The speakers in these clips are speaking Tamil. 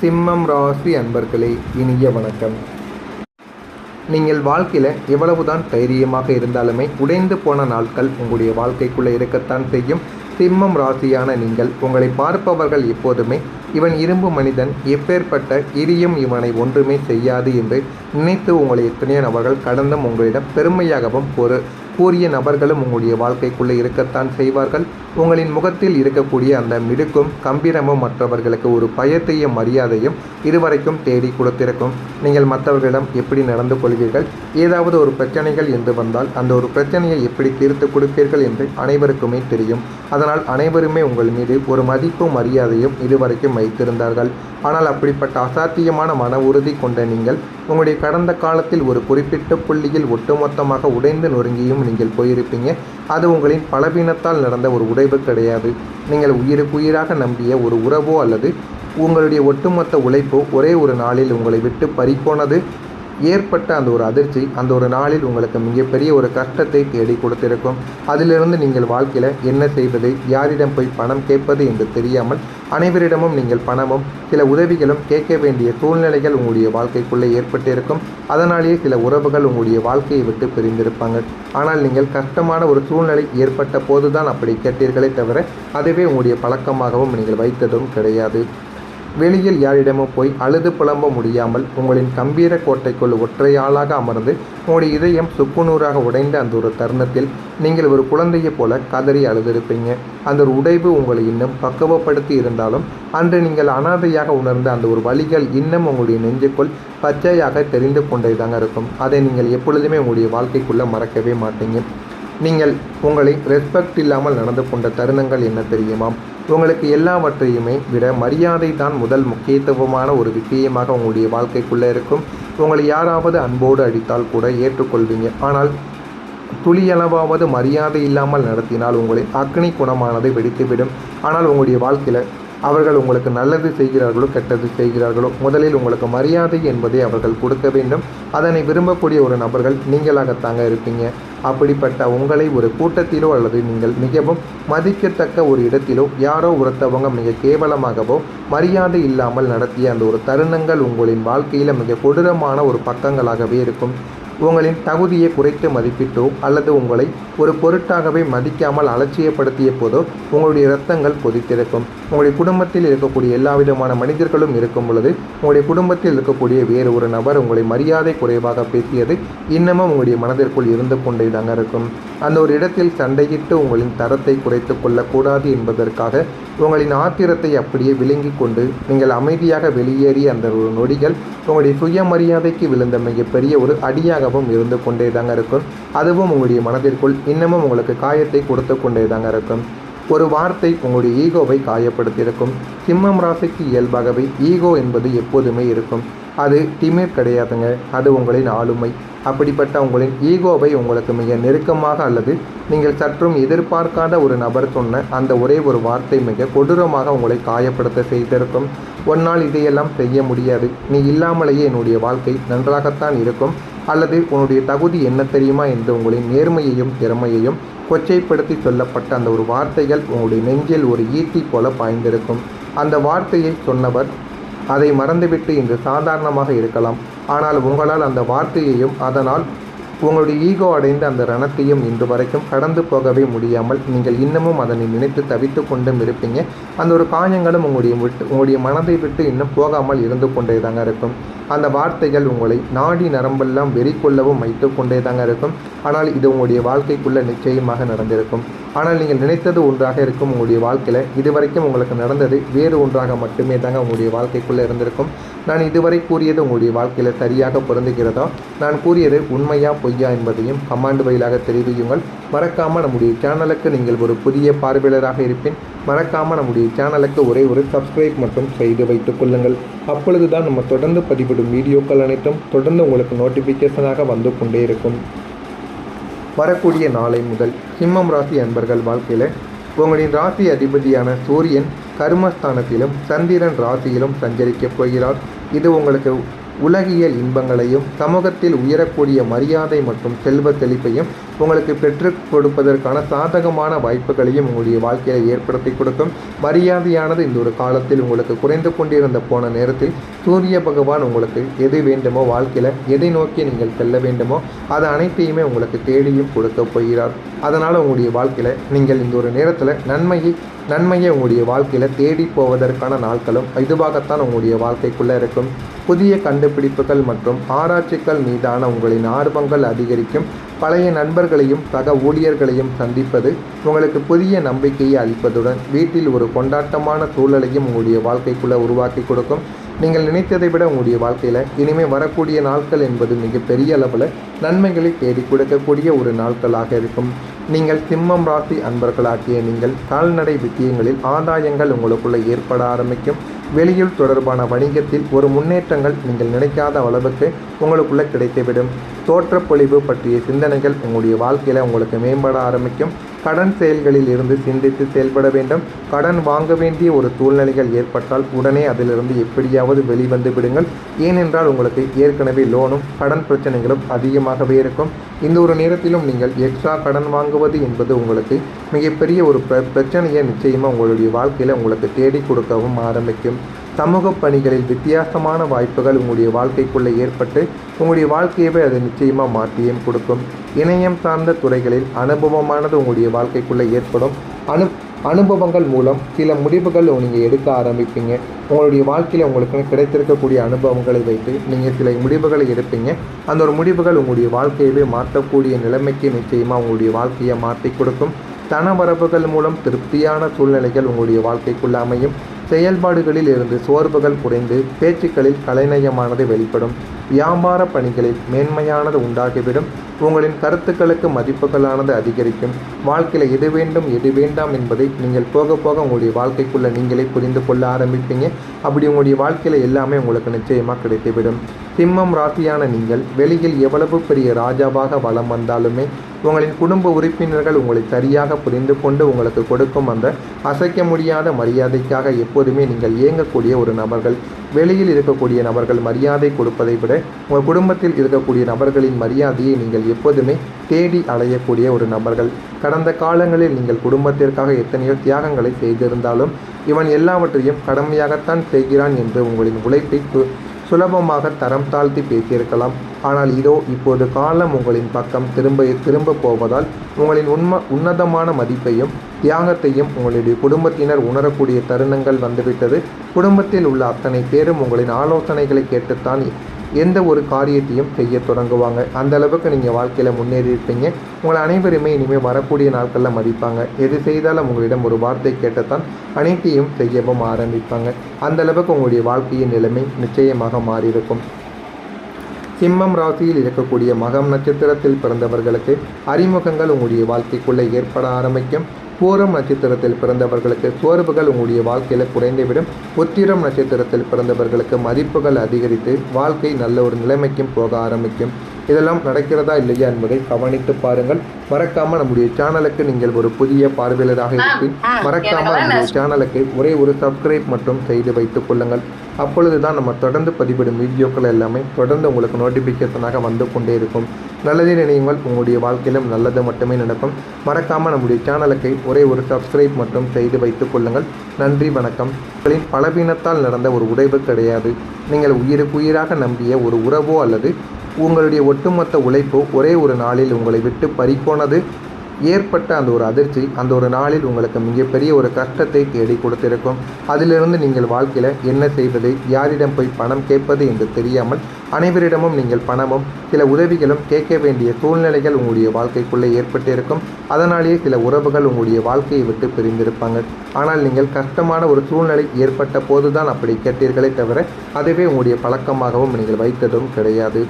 சிம்மம் ராசி அன்பர்களே, இனிய வணக்கம். நீங்கள் வாழ்க்கையில் எவ்வளவுதான் தைரியமாக இருந்தாலுமே உடைந்து போன நாட்கள் உங்களுடைய வாழ்க்கைக்குள்ளே இருக்கத்தான் செய்யும். சிம்மம் ராசியான நீங்கள், உங்களை பார்ப்பவர்கள் எப்போதுமே இவன் இரும்பு மனிதன், எப்பேற்பட்ட இரியும் இவனை ஒன்றுமே செய்யாது என்று நினைத்து உங்களை எத்தனையோ நபர்கள் கடந்தும் உங்களிடம் பெருமையாகவும் கூறிய நபர்களும் உங்களுடைய வாழ்க்கைக்குள்ளே இருக்கத்தான் செய்வார்கள். உங்களின் முகத்தில் இருக்கக்கூடிய அந்த மிடுக்கும் கம்பீரமும் மற்றவர்களுக்கு ஒரு பயத்தையும் மரியாதையும் இதுவரைக்கும் தேடி கொடுத்திருக்கும். நீங்கள் மற்றவர்களிடம் எப்படி நடந்து கொள்வீர்கள், ஏதாவது ஒரு பிரச்சனைகள் என்று வந்தால் அந்த ஒரு பிரச்சனையை எப்படி தீர்த்து கொடுப்பீர்கள் என்று அனைவருக்குமே தெரியும். அதனால் அனைவருமே உங்கள் மீது ஒரு மதிப்பும் மரியாதையும் இதுவரைக்கும் வைத்திருந்தார்கள். ஆனால் அப்படிப்பட்ட அசாத்தியமான மன உறுதி கொண்ட நீங்கள் உங்களுடைய கடந்த காலத்தில் ஒரு குறிப்பிட்ட புள்ளியில் ஒட்டுமொத்தமாக உடைந்து நொறுங்கியும் நீங்கள் போயிருப்பீங்க. அது உங்களின் பலவீனத்தால் நடந்த ஒரு உடைவு கிடையாது. நீங்கள் உயிருக்குயிராக நம்பிய ஒரு உறவோ அல்லது உங்களுடைய ஒட்டுமொத்த உழைப்போ ஒரே ஒரு நாளில் உங்களை விட்டு பறிப்போனது. ஏற்பட்ட அந்த ஒரு அதிர்ச்சி அந்த ஒரு நாளில் உங்களுக்கு மிகப்பெரிய ஒரு கஷ்டத்தை தேடி கொடுத்திருக்கும். அதிலிருந்து நீங்கள் வாழ்க்கையில் என்ன செய்வது, யாரிடம் போய் பணம் கேட்பது என்று தெரியாமல் அனைவரிடமும் நீங்கள் பணமும் சில உதவிகளும் கேட்க வேண்டிய சூழ்நிலைகள் உங்களுடைய வாழ்க்கைக்குள்ளே ஏற்பட்டிருக்கும். அதனாலேயே சில உறவுகள் உங்களுடைய வாழ்க்கையை விட்டு பிரிந்திருப்பாங்க. ஆனால் நீங்கள் கஷ்டமான ஒரு சூழ்நிலை ஏற்பட்ட போதுதான் அப்படி கேட்டீர்களே தவிர அதுவே உங்களுடைய பழக்கமாகவும் நீங்கள் வைத்ததும் கிடையாது. வெளியில் யாரிடமும் போய் அழுது புலம்ப முடியாமல் உங்களின் கம்பீர கோட்டைக்குள் ஒற்றையாளாக அமர்ந்து உங்களுடைய இதயம் சுக்குநூறாக உடைந்த அந்த ஒரு தருணத்தில் நீங்கள் ஒரு குழந்தையைப் போல கதறி அழுதிருப்பீங்க. அந்த ஒரு உடைவு உங்களை இன்னும் பக்குவப்படுத்தி இருந்தாலும் அன்று நீங்கள் அனாதையாக உணர்ந்த அந்த ஒரு வலிகள் இன்னும் உங்களுடைய நெஞ்சுக்குள் பச்சையாக தெரிந்து கொண்டே தாங்க இருக்கும். அதை நீங்கள் எப்பொழுதுமே உங்களுடைய வாழ்க்கைக்குள்ளே மறக்கவே மாட்டீங்க. நீங்கள் உங்களை ரெஸ்பெக்ட் இல்லாமல் நடந்து கொண்ட தருணங்கள் என்ன தெரியுமா? உங்களுக்கு எல்லாவற்றையுமே விட மரியாதை தான் முதல் முக்கியத்துவமான ஒரு விஷயமாக உங்களுடைய வாழ்க்கைக்குள்ளே இருக்கும். உங்களை யாராவது அன்போடு அடித்தால் கூட ஏற்றுக்கொள்வீங்க. ஆனால் துளியளவாவது மரியாதை இல்லாமல் நடத்தினால் உங்களை அக்னி குணமானது வெடித்துவிடும். ஆனால் உங்களுடைய வாழ்க்கையில் அவர்கள் உங்களுக்கு நல்லது செய்கிறார்களோ கெட்டது செய்கிறார்களோ முதலில் உங்களுக்கு மரியாதை என்பதை அவர்கள் கொடுக்க வேண்டும். அதனை விரும்பக்கூடிய ஒரு நபர்கள் நீங்களாகத்தாங்க இருப்பீங்க. அப்படிப்பட்ட உங்களை ஒரு கூட்டத்திலோ அல்லது நீங்கள் மிகவும் மதிக்கத்தக்க ஒரு இடத்திலோ யாரோ ஒருத்தவங்க மிக கேவலமாகவோ மரியாதை இல்லாமல் நடத்திய அந்த ஒரு தருணங்கள் உங்களின் வாழ்க்கையில் மிக கொடூரமான ஒரு பக்கங்களாகவே இருக்கும். உங்களின் தகுதியை குறைத்து மதிப்பிட்டோ அல்லது உங்களை ஒரு பொருட்டாகவே மதிக்காமல் அலட்சியப்படுத்திய போதோ உங்களுடைய இரத்தங்கள் கொதித்திருக்கும். உங்களுடைய குடும்பத்தில் இருக்கக்கூடிய எல்லா விதமான மனிதர்களும் இருக்கும் பொழுது உங்களுடைய குடும்பத்தில் இருக்கக்கூடிய வேறு ஒரு நபர் உங்களை மரியாதை குறைவாக பேசியது இன்னமும் உங்களுடைய மனதிற்குள் இருந்து கொண்டே தாங்க இருக்கும். அந்த ஒரு இடத்தில் சண்டையிட்டு உங்களின் தரத்தை குறைத்து கொள்ளக்கூடாது என்பதற்காக உங்களின் ஆத்திரத்தை அப்படியே விழுங்கி கொண்டு நீங்கள் அமைதியாக வெளியேறிய அந்த ஒரு நொடிகள் உங்களுடைய சுயமரியாதைக்கு விழுந்த மிகப்பெரிய ஒரு அடியாகவும் இருந்து கொண்டே தாங்க இருக்கும். அதுவும் உங்களுடைய மனதிற்குள் இன்னமும் உங்களுக்கு காயத்தை கொடுத்து கொண்டே தாங்க இருக்கும். ஒரு வார்த்தை உங்களுடைய ஈகோவை காயப்படுத்தியிருக்கும். சிம்மம் ராசிக்கு இயல்பாகவே ஈகோ என்பது எப்போதுமே இருக்கும். அது திமிர் கிடையாதுங்க, அது உங்களின் ஆளுமை. அப்படிப்பட்ட உங்களின் ஈகோவை உங்களுக்கு மிக நெருக்கமாக அல்லது நீங்கள் சற்றும் எதிர்பார்க்காத ஒரு நபர் சொன்ன அந்த ஒரே ஒரு வார்த்தை மிக கொடூரமாக உங்களை காயப்படுத்த செய்திருக்கும். உன்னால் இதையெல்லாம் செய்ய முடியாது, நீ இல்லாமலேயே என்னுடைய வாழ்க்கை நன்றாகத்தான் இருக்கும், அல்லது உன்னுடைய தகுதி என்ன தெரியுமா என்று உங்களின் நேர்மையையும் திறமையையும் கொச்சைப்படுத்தி சொல்லப்பட்ட அந்த ஒரு வார்த்தைகள் உங்களுடைய நெஞ்சில் ஒரு ஈட்டி போல பாய்ந்திருக்கும். அந்த வார்த்தையை சொன்னவர் அதை மறந்துவிட்டு இன்று சாதாரணமாக இருக்கலாம். ஆனால் உங்களால் அந்த வார்த்தையையும் அதனால் உங்களுடைய ஈகோ அடைந்த அந்த ரணத்தையும் இன்று வரைக்கும் கடந்து போகவே முடியாமல் நீங்கள் இன்னமும் அதனை நினைத்து தவித்து கொண்டும் இருப்பீங்க. அந்த ஒரு காயங்களும் உங்களுடைய மனதை விட்டு இன்னும் போகாமல் இருந்து கொண்டே தாங்க இருக்கும். அந்த வார்த்தைகள் உங்களை நாடி நரம்பெல்லாம் வெறி கொள்ளவும் வைத்து கொண்டே தாங்க இருக்கும். ஆனால் இது உங்களுடைய வாழ்க்கைக்குள்ளே நிச்சயமாக நடந்திருக்கும். ஆனால் நீங்கள் நினைத்தது ஒன்றாக இருக்கும். உங்களுடைய வாழ்க்கையில் இதுவரைக்கும் உங்களுக்கு நடந்தது வேறு ஒன்றாக மட்டுமே தாங்க உங்களுடைய வாழ்க்கைக்குள்ளே இருந்திருக்கும். நான் இதுவரை கூறியது உங்களுடைய வாழ்க்கையில் சரியாக பொருந்துகிறதா, நான் கூறியது உண்மையா பொய்யா என்பதையும் கமெண்ட் வழியாக தெரிவியுங்கள். மறக்காமல் நம்முடைய சேனலுக்கு நீங்கள் ஒரு புதிய பார்வையாளராக இருப்பேன். மறக்காமல் நம்முடைய சேனலுக்கு ஒரே ஒரு சப்ஸ்கிரைப் மட்டும் செய்து வைத்துக் கொள்ளுங்கள். அப்பொழுது தான் நம்ம தொடர்ந்து பதிவிடும் வீடியோக்கள் அனைத்தும் தொடர்ந்து உங்களுக்கு நோட்டிஃபிகேஷனாக வந்து கொண்டே இருக்கும். வரக்கூடிய நாளை முதல் சிம்மம் ராசி அன்பர்கள் வாழ்க்கையில் உங்களின் ராசி அதிபதியான சூரியன் கர்மஸ்தானத்திலும் சந்திரன் ராசியிலும் சஞ்சரிக்கப் போகிறார். இது உங்களுக்கு உலகியல் இன்பங்களையும் சமூகத்தில் உயரக்கூடிய மரியாதை மற்றும் செல்வ செழிப்பையும் உங்களுக்கு பெற்றுக் கொடுப்பதற்கான சாதகமான வாய்ப்புகளையும் உங்களுடைய வாழ்க்கையில் ஏற்படுத்தி கொடுக்கும். மரியாதையானது இந்த ஒரு காலத்தில் உங்களுக்கு குறைந்து கொண்டிருந்த போன நேரத்தில் சூரிய பகவான் உங்களுக்கு எது வேண்டுமோ, வாழ்க்கையில் எதை நோக்கி நீங்கள் செல்ல வேண்டுமோ அது அனைத்தையுமே உங்களுக்கு தேடியும் கொடுக்க போகிறார். அதனால் உங்களுடைய வாழ்க்கையில் நீங்கள் இந்த ஒரு நேரத்தில் நன்மையை உங்களுடைய வாழ்க்கையில் தேடி போவதற்கான நாட்களும் இதுவாகத்தான் உங்களுடைய வாழ்க்கைக்குள்ளே இருக்கும். புதிய கண்டுபிடிப்புகள் மற்றும் ஆராய்ச்சிகள் மீதான உங்களின் ஆர்வங்கள் அதிகரிக்கும். பழைய நண்பர்களையும் சக ஊழியர்களையும் சந்திப்பது உங்களுக்கு புதிய நம்பிக்கையை அளிப்பதுடன் வீட்டில் ஒரு கொண்டாட்டமான சூழலையும் உங்களுடைய வாழ்க்கைக்குள்ளே உருவாக்கி கொடுக்கும். நீங்கள் நினைத்ததை விட உங்களுடைய வாழ்க்கையில் இனிமேல் வரக்கூடிய நாட்கள் என்பது மிகப்பெரிய அளவில் நன்மைகளை தேடி கொடுக்கக்கூடிய ஒரு நாட்களாக இருக்கும். நீங்கள் சிம்மம் ராசி அன்பர்களாகிய நீங்கள் கால்நடை வித்தியங்களில் ஆதாயங்கள் உங்களுக்குள்ளே ஏற்பட ஆரம்பிக்கும். வெளியில் தொடர்பான வணிகத்தில் ஒரு முன்னேற்றங்கள் நீங்கள் நினைக்காத அளவுக்கு உங்களுக்குள்ளே கிடைத்துவிடும். தோற்றப்பொழிவு பற்றிய சிந்தனைகள் உங்களுடைய வாழ்க்கையில் உங்களுக்கு மேம்பட ஆரம்பிக்கும். கடன் செயல்களில் இருந்து சிந்தித்து செயல்பட வேண்டும். கடன் வாங்க வேண்டிய ஒரு சூழ்நிலைகள் ஏற்பட்டால் உடனே அதிலிருந்து எப்படியாவது வெளிவந்து விடுங்கள். ஏனென்றால் உங்களுக்கு ஏற்கனவே லோனும் கடன் பிரச்சனைகளும் அதிகமாகவே இருக்கும். இந்த ஒரு நேரத்திலும் நீங்கள் எக்ஸ்ட்ரா கடன் வாங்குவது என்பது உங்களுக்கு மிகப்பெரிய ஒரு பிரச்சனையை நிச்சயமாக உங்களுடைய வாழ்க்கையில் உங்களுக்கு தேடி கொடுக்கவும் ஆரம்பிக்கும். சமூக பணிகளில் வித்தியாசமான வாய்ப்புகள் உங்களுடைய வாழ்க்கைக்குள்ளே ஏற்பட்டு உங்களுடைய வாழ்க்கையவே அது நிச்சயமாக மாற்றியும் கொடுக்கும். இணையம் சார்ந்த துறைகளில் அனுபவமானது உங்களுடைய வாழ்க்கைக்குள்ளே ஏற்படும். அனுபவங்கள் மூலம் சில முடிவுகள் நீங்கள் எடுக்க ஆரம்பிப்பீங்க. உங்களுடைய வாழ்க்கையில் உங்களுக்கு கிடைத்திருக்கக்கூடிய அனுபவங்களை வைத்து நீங்கள் சில முடிவுகளை எடுப்பீங்க. அந்த ஒரு முடிவுகள் உங்களுடைய வாழ்க்கையவே மாற்றக்கூடிய நிலைமைக்கு நிச்சயமாக உங்களுடைய வாழ்க்கையை மாற்றி கொடுக்கும். தனவரவுகள் மூலம் திருப்தியான சூழ்நிலைகள் உங்களுடைய வாழ்க்கைக்குள்ள அமையும். செயல்பாடுகளில் இருந்து சோர்வுகள் குறைந்து பேச்சுக்களில் கலைநயமானது வெளிப்படும். வியாபார பணிகளில் மேன்மையானது உண்டாகிவிடும். உங்களின் கருத்துக்களுக்கு மதிப்புகளானது அதிகரிக்கும். வாழ்க்கையில் எது வேண்டும் எது வேண்டாம் என்பதை நீங்கள் போக போக உங்களுடைய வாழ்க்கைக்குள்ளே நீங்களே புரிந்து கொள்ள ஆரம்பிப்பீங்க. அப்படி உங்களுடைய வாழ்க்கையில் எல்லாமே உங்களுக்கு நிச்சயமாக கிடைத்துவிடும். சிம்மம் ராசியான நீங்கள் வெளியில் எவ்வளவு பெரிய ராஜாவாக வலம் வந்தாலுமே உங்களின் குடும்ப உறுப்பினர்கள் உங்களை சரியாக புரிந்து கொண்டு உங்களுக்கு கொடுக்கும் அந்த அசைக்க முடியாத மரியாதைக்காக எப்போதுமே நீங்கள் இயங்கக்கூடிய ஒரு நபர்கள். வெளியில் இருக்கக்கூடிய நபர்கள் மரியாதை கொடுப்பதை விட உங்கள் குடும்பத்தில் இருக்கக்கூடிய நபர்களின் மரியாதையை நீங்கள் எப்போதுமே தேடி அலையக்கூடிய ஒரு நபர்கள். கடந்த காலங்களில் நீங்கள் குடும்பத்திற்காக எத்தனையோ தியாகங்களை செய்திருந்தாலும் இவன் எல்லாவற்றையும் கடமையாகத்தான் செய்கிறான் என்று உங்களின் உழைப்பை சுலபமாக தரம் தாழ்த்தி பேசியிருக்கலாம். ஆனால் இதோ இப்போது காலம் உங்களின் பக்கம் திரும்ப போவதால் உங்களின் உன்னதமான மதிப்பையும் தியாகத்தையும் உங்களுடைய குடும்பத்தினர் உணரக்கூடிய தருணங்கள் வந்துவிட்டது. குடும்பத்தில் உள்ள அத்தனை பேரும் உங்களின் ஆலோசனைகளை கேட்டுத்தான் எந்த ஒரு காரியத்தையும் செய்ய தொடங்குவாங்க. அந்த அளவுக்கு நீங்கள் வாழ்க்கையில் முன்னேறி இருப்பீங்க. உங்களை அனைவருமே இனிமேல் வரக்கூடிய நாட்களில் மதிப்பாங்க. எது செய்தாலும் உங்களிடம் ஒரு வார்த்தை கேட்டுத்தான் அனைத்தையும் செய்யவும் ஆரம்பிப்பாங்க. அந்த அளவுக்கு உங்களுடைய வாழ்க்கையின் நிலைமை நிச்சயமாக மாறியிருக்கும். சிம்மம் ராசியில் இருக்கக்கூடிய மகம் நட்சத்திரத்தில் பிறந்தவர்களுக்கு அறிமுகங்கள் உங்களுடைய வாழ்க்கைக்குள்ளே ஏற்பட ஆரம்பிக்கும். பூரம் நட்சத்திரத்தில் பிறந்தவர்களுக்கு சோர்வுகள் உங்களுடைய வாழ்க்கையில் குறைந்துவிடும். உத்திரம் நட்சத்திரத்தில் பிறந்தவர்களுக்கு மதிப்புகள் அதிகரித்து வாழ்க்கை நல்ல ஒரு நிலைமைக்கும் போக ஆரம்பிக்கும். இதெல்லாம் நடக்கிறதா இல்லையா என்பதை கவனித்து பாருங்கள். மறக்காமல் நம்முடைய சேனலுக்கு நீங்கள் ஒரு புதிய பார்வையாளராக இருப்பீங்க. மறக்காமல் நம்முடைய சேனலுக்கு ஒரே ஒரு சப்ஸ்கிரைப் மட்டும் செய்து வைத்துக் கொள்ளுங்கள். அப்பொழுது தான் நம்ம தொடர்ந்து பதிவிடும் வீடியோக்கள் எல்லாமே தொடர்ந்து உங்களுக்கு நோட்டிஃபிகேஷனாக வந்து கொண்டே இருக்கும். நல்லதே நினைவுங்கள், உங்களுடைய வாழ்க்கையிலும் நல்லது மட்டுமே நடக்கும். மறக்காமல் நம்முடைய சேனலுக்கு ஒரே ஒரு சப்ஸ்கிரைப் மட்டும் செய்து வைத்துக் கொள்ளுங்கள். நன்றி, வணக்கம். உங்களின் பலவீனத்தால் நடந்த ஒரு உடைவு கிடையாது. நீங்கள் உயிராக நம்பிய ஒரு உறவோ அல்லது உங்களுடைய ஒட்டுமொத்த உழைப்போ ஒரே ஒரு நாளில் உங்களை விட்டு பறிப்போனது ஏற்பட்ட அந்த ஒரு அதிர்ச்சி அந்த ஒரு நாளில் உங்களுக்கு மிகப்பெரிய ஒரு கஷ்டத்தை தேடி கொடுத்திருக்கும். அதிலிருந்து நீங்கள் வாழ்க்கையில் என்ன செய்வது, யாரிடம் போய் பணம் கேட்பது என்று தெரியாமல் அனைவரிடமும் நீங்கள் பணமும் சில உதவிகளும் கேட்க வேண்டிய சூழ்நிலைகள் உங்களுடைய வாழ்க்கைக்குள்ளே ஏற்பட்டிருக்கும். அதனாலேயே சில உறவுகள் உங்களுடைய வாழ்க்கையை விட்டு பிரிந்திருப்பாங்க. ஆனால் நீங்கள் கஷ்டமான ஒரு சூழ்நிலை ஏற்பட்ட போதுதான் அப்படி கேட்டீர்களே தவிர அதுவே உங்களுடைய பழக்கமாகவும் நீங்கள் வைத்ததும் கிடையாது.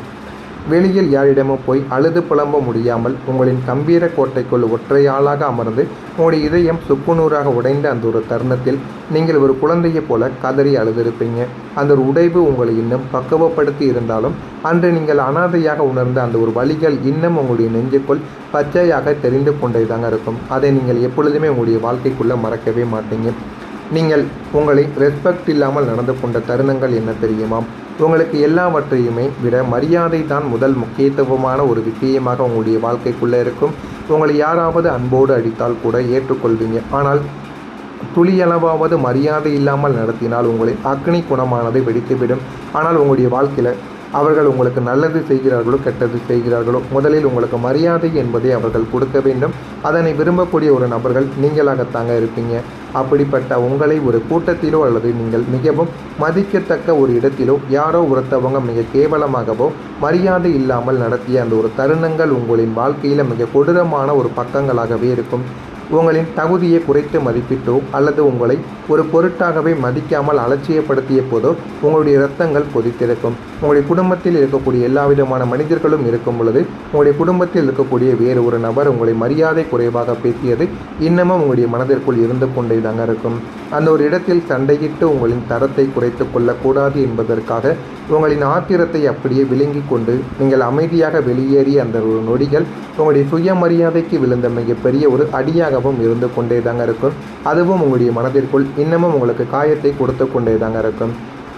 வெளியில் யாரிடமும் போய் அழுது புலம்ப முடியாமல் உங்களின் கம்பீர கோட்டைக்குள் ஒற்றையாளாக அமர்ந்து உங்களுடைய இதயம் சுக்குநூறாக உடைந்த அந்த ஒரு தருணத்தில் நீங்கள் ஒரு குழந்தையைப் போல கதறி அழுதிருப்பீங்க. அந்த ஒரு உடைவு உங்களை இன்னும் பக்குவப்படுத்தி இருந்தாலும் அன்று நீங்கள் அனாதையாக உணர்ந்த அந்த ஒரு வலிகள் இன்னும் உங்களுடைய நெஞ்சுக்குள் பச்சையாக தெரிந்து கொண்டே தாங்க இருக்கும். அதை நீங்கள் எப்பொழுதுமே உங்களுடைய வாழ்க்கைக்குள்ளே மறக்கவே மாட்டீங்க. நீங்கள் உங்களை ரெஸ்பெக்ட் இல்லாமல் நடந்து கொண்ட தருணங்கள் என்ன தெரியுமா? உங்களுக்கு எல்லாவற்றையுமே விட மரியாதை தான் முதல் முக்கியத்துவமான ஒரு விஷயமாக உங்களுடைய வாழ்க்கைக்குள்ளே இருக்கும். உங்களை யாராவது அன்போடு அடித்தால் கூட ஏற்றுக்கொள்வீங்க. ஆனால் துளியளவாவது மரியாதை இல்லாமல் நடத்தினால் உங்களின் அக்னி குணமானது வெடித்துவிடும். ஆனால் உங்களுடைய வாழ்க்கையில் அவர்கள் உங்களுக்கு நல்லது செய்கிறார்களோ கெட்டது செய்கிறார்களோ முதலில் உங்களுக்கு மரியாதை என்பதை அவர்கள் கொடுக்க வேண்டும். அதனை விரும்பக்கூடிய ஒரு நபர்கள் நீங்களாகத்தாங்க இருப்பீங்க. அப்படிப்பட்ட உங்களை ஒரு கூட்டத்திலோ அல்லது நீங்கள் மிகவும் மதிக்கத்தக்க ஒரு இடத்திலோ யாரோ ஒருத்தவங்க மிக கேவலமாகவோ மரியாதை இல்லாமல் நடத்திய அந்த ஒரு தருணங்கள் உங்களின் வாழ்க்கையில் மிக கொடூரமான ஒரு பக்கங்களாகவே இருக்கும். உங்களின் தகுதியை குறைத்து மதிப்பிட்டோ அல்லது உங்களை ஒரு பொருட்டாகவே மதிக்காமல் அலட்சியப்படுத்திய போதோ உங்களுடைய இரத்தங்கள் கொதித்திருக்கும். உங்களுடைய குடும்பத்தில் இருக்கக்கூடிய எல்லா விதமான மனிதர்களும் இருக்கும் பொழுது உங்களுடைய குடும்பத்தில் இருக்கக்கூடிய வேறு ஒரு நபர் உங்களை மரியாதை குறைவாக பேசியது இன்னமும் உங்களுடைய மனதிற்குள் இருந்து கொண்டே தாங்க இருக்கும். அந்த ஒரு இடத்தில் சண்டையிட்டு உங்களின் தரத்தை குறைத்து கொள்ளக்கூடாது என்பதற்காக உங்களின் ஆத்திரத்தை அப்படியே விழுங்கி கொண்டு நீங்கள் அமைதியாக வெளியேறிய அந்த ஒரு நொடிகள் உங்களுடைய சுயமரியாதைக்கு விழுந்த மிகப்பெரிய ஒரு அடியாகவும் இருந்து கொண்டே தாங்க இருக்கும். அதுவும் உங்களுடைய மனதிற்குள் இன்னமும் உங்களுக்கு காயத்தை கொடுத்து கொண்டே தாங்க இருக்கும்.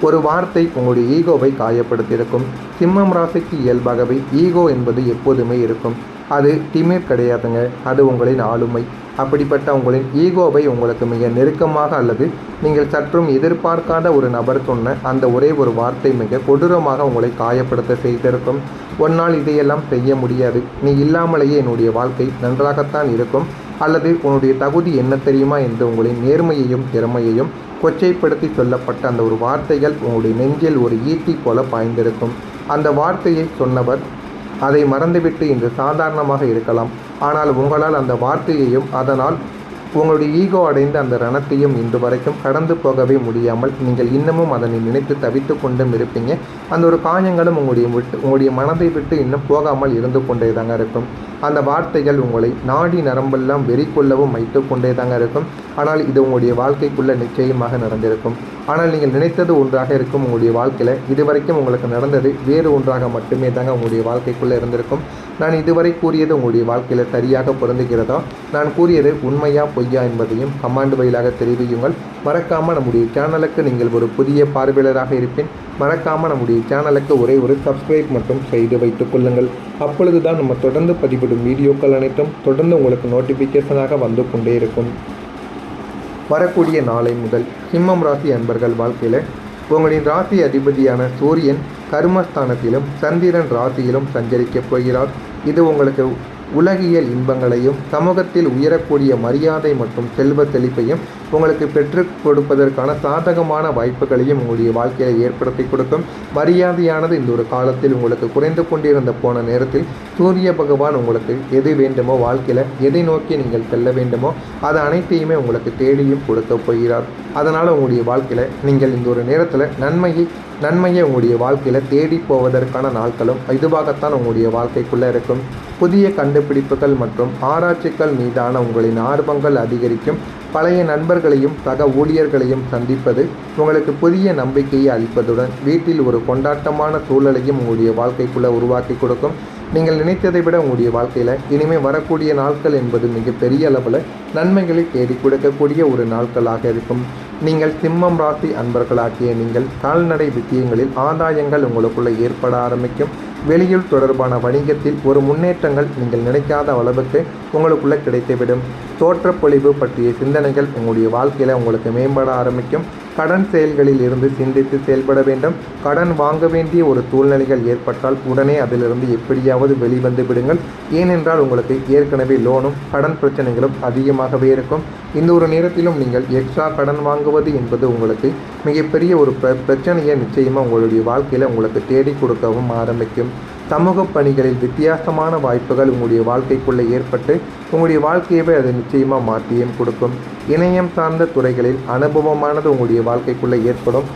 ஒரு வார்த்தை உங்களுடைய ஈகோவை காயப்படுத்தியிருக்கும். சிம்மம் ராசிக்கு இயல்பாகவே ஈகோ என்பது எப்போதுமே இருக்கும். அது திமிர் கிடையாதுங்க, அது உங்களின் ஆளுமை. அப்படிப்பட்ட உங்களின் ஈகோவை உங்களுக்கு மிக நெருக்கமாக அல்லது நீங்கள் சற்றும் எதிர்பார்க்காத ஒரு நபர் சொன்ன அந்த ஒரே ஒரு வார்த்தை மிக கொடூரமாக உங்களை காயப்படுத்த செய்திருக்கும். உன்னால் இதையெல்லாம் செய்ய முடியாது, நீ இல்லாமலேயே என்னுடைய வாழ்க்கை நன்றாகத்தான் இருக்கும், அல்லது உன்னுடைய தகுதி என்ன தெரியுமா என்று உங்களின் நேர்மையையும் திறமையையும் கொச்சைப்படுத்தி சொல்லப்பட்ட அந்த ஒரு வார்த்தைகள் உங்களுடைய நெஞ்சில் ஒரு ஈட்டி போல பாய்ந்திருக்கும். அந்த வார்த்தையை சொன்னவர் அதை மறந்துவிட்டு இன்று சாதாரணமாக இருக்கலாம். ஆனால் உங்களால் அந்த வார்த்தையையும் அதனால் உங்களுடைய ஈகோ அடைந்த அந்த ரணத்தையும் இன்று வரைக்கும் கடந்து போகவே முடியாமல் நீங்கள் இன்னமும் அதனை நினைத்து தவித்து கொண்டும் இருப்பீங்க. அந்த ஒரு காயங்களும் உங்களுடைய மனதை விட்டு இன்னும் போகாமல் இருந்து கொண்டே தாங்க இருக்கும். அந்த வார்த்தைகள் உங்களை நாடி நரம்பெல்லாம் வெறி கொள்ளவும் வைத்து கொண்டே தாங்க இருக்கும். ஆனால் இது உங்களுடைய வாழ்க்கைக்குள்ளே நிச்சயமாக நடந்திருக்கும். ஆனால் நீங்கள் நினைத்தது ஒன்றாக இருக்கும். உங்களுடைய வாழ்க்கையில் இதுவரைக்கும் உங்களுக்கு நடந்தது வேறு ஒன்றாக மட்டுமே தாங்க உங்களுடைய வாழ்க்கைக்குள்ளே இருந்திருக்கும். நான் இதுவரை கூறியது உங்களுடைய வாழ்க்கையில் சரியாக பொருந்துகிறதா, நான் கூறியது உண்மையா பொய்யா என்பதையும் கமாண்ட் வழியாக தெரிவியுங்கள். மறக்காமல் நம்முடைய சேனலுக்கு நீங்கள் ஒரு புதிய பார்வையாளராக இருப்பேன். மறக்காமல் நம்முடைய சேனலுக்கு ஒரே ஒரு சப்ஸ்கிரைப் மட்டும் செய்து வைத்துக் கொள்ளுங்கள். அப்பொழுது தான் நம்ம தொடர்ந்து பதிவிடும் வீடியோக்கள் அனைத்தும் தொடர்ந்து உங்களுக்கு நோட்டிஃபிகேஷனாக வந்து கொண்டே இருக்கும். வரக்கூடிய நாளை முதல் சிம்மம் ராசி அன்பர்கள் வாழ்க்கையில் உங்களின் ராசி அதிபதியான சூரியன் கர்மஸ்தானத்திலும் சந்திரன் ராசியிலும் சஞ்சரிக்கப் போகிறார். இது உங்களுக்கு உலகியல் இன்பங்களையும் சமூகத்தில் உயரக்கூடிய மரியாதை மற்றும் செல்வ செழிப்பையும் உங்களுக்கு பெற்றுக் கொடுப்பதற்கான சாதகமான வாய்ப்புகளையும் உங்களுடைய வாழ்க்கையில் ஏற்படுத்தி கொடுக்கும். மரியாதையானது இந்த ஒரு காலத்தில் உங்களுக்கு குறைந்து கொண்டிருந்த போன நேரத்தில் சூரிய பகவான் உங்களுக்கு எது வேண்டுமோ வாழ்க்கையில் எதை நோக்கி நீங்கள் செல்ல வேண்டுமோ அது அனைத்தையுமே உங்களுக்கு தேடியும் கொடுக்க போகிறார். அதனால் உங்களுடைய வாழ்க்கையில் நீங்கள் இந்த ஒரு நேரத்தில் நன்மையை உங்களுடைய வாழ்க்கையில் தேடி போவதற்கான நாட்களும் இதுவாகத்தான் உங்களுடைய வாழ்க்கைக்குள்ளே இருக்கும். புதிய கண்டுபிடிப்புகள் மற்றும் ஆராய்ச்சிகள் மீதான உங்களின் ஆர்வங்கள் அதிகரிக்கும். பழைய நண்பர்களையும் சக ஊழியர்களையும் சந்திப்பது உங்களுக்கு புதிய நம்பிக்கையை அளிப்பதுடன் வீட்டில் ஒரு கொண்டாட்டமான சூழலையும் உங்களுடைய வாழ்க்கைக்குள்ளே உருவாக்கி கொடுக்கும். நீங்கள் நினைத்ததை விட உங்களுடைய வாழ்க்கையில் இனிமேல் வரக்கூடிய நாட்கள் என்பது மிக பெரிய அளவில் நன்மைகளை தேடி கொடுக்கக்கூடிய ஒரு நாட்களாக இருக்கும். நீங்கள் சிம்மம் ராசி அன்பர்களாகிய நீங்கள் கால்நடை விஷயங்களில் ஆதாயங்கள் உங்களுக்குள்ளே ஏற்பட ஆரம்பிக்கும். வெளியில் தொடர்பான வணிகத்தில் ஒரு முன்னேற்றங்கள் நீங்கள் நினைக்காத அளவுக்கு உங்களுக்குள்ளே கிடைத்துவிடும். தோற்றப்பொழிவு பற்றிய சிந்தனைகள் உங்களுடைய வாழ்க்கையில் உங்களுக்கு மேம்பட ஆரம்பிக்கும். கடன் செயல்களில் இருந்து சிந்தித்து செயல்பட வேண்டும். கடன் வாங்க வேண்டிய ஒரு சூழ்நிலைகள் ஏற்பட்டால் உடனே அதிலிருந்து எப்படியாவது வெளிவந்து விடுங்கள். ஏனென்றால் உங்களுக்கு ஏற்கனவே லோனும் கடன் பிரச்சனைகளும் அதிகமாகவே இருக்கும். இந்த ஒரு நேரத்திலும் நீங்கள் எக்ஸ்ட்ரா கடன் வாங்குவது என்பது உங்களுக்கு மிகப்பெரிய ஒரு பிரச்சனையை நிச்சயமாக உங்களுடைய வாழ்க்கையில் உங்களுக்கு தேடி கொடுக்கவும் ஆரம்பிக்கும். சமூக பணிகளில் வித்தியாசமான வாய்ப்புகள் உங்களுடைய வாழ்க்கைக்குள்ளே ஏற்பட்டு உங்களுடைய வாழ்க்கையவே அதை நிச்சயமாக மாற்றியும் கொடுக்கும். இணையம் சார்ந்த துறைகளில் அனுபவமானது உங்களுடைய வாழ்க்கைக்குள்ளே ஏற்படும்.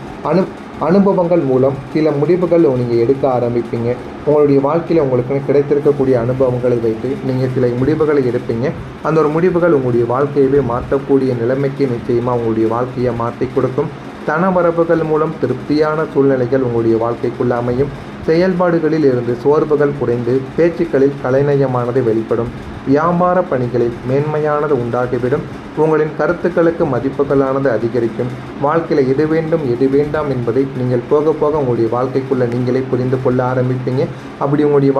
அனுபவங்கள் மூலம் சில முடிவுகள் நீங்கள் எடுக்க ஆரம்பிப்பீங்க. உங்களுடைய வாழ்க்கையில் உங்களுக்கு கிடைத்திருக்கக்கூடிய அனுபவங்களை வைத்து நீங்கள் சில முடிவுகளை எடுப்பீங்க. அந்த ஒரு முடிவுகள் உங்களுடைய வாழ்க்கையவே மாற்றக்கூடிய நிலைமைக்கு நிச்சயமாக உங்களுடைய வாழ்க்கையை மாற்றி கொடுக்கும். தனவரவுகள் மூலம் திருப்தியான சூழ்நிலைகள் உங்களுடைய வாழ்க்கைக்குள்ள அமையும். செயல்பாடுகளில் இருந்து சோர்வுகள் குறைந்து பேச்சுக்களில் கலைநயமானது வெளிப்படும். வியாபார பணிகளில் மேன்மையானது உண்டாகிவிடும். உங்களின் கருத்துக்களுக்கு மதிப்புகளானது அதிகரிக்கும். வாழ்க்கையில் எது வேண்டும் எது வேண்டாம் என்பதை நீங்கள் போக போக உங்களுடைய வாழ்க்கைக்குள்ளே நீங்களே புரிந்து கொள்ள ஆரம்பிப்பீங்க. அப்படி உங்களுடைய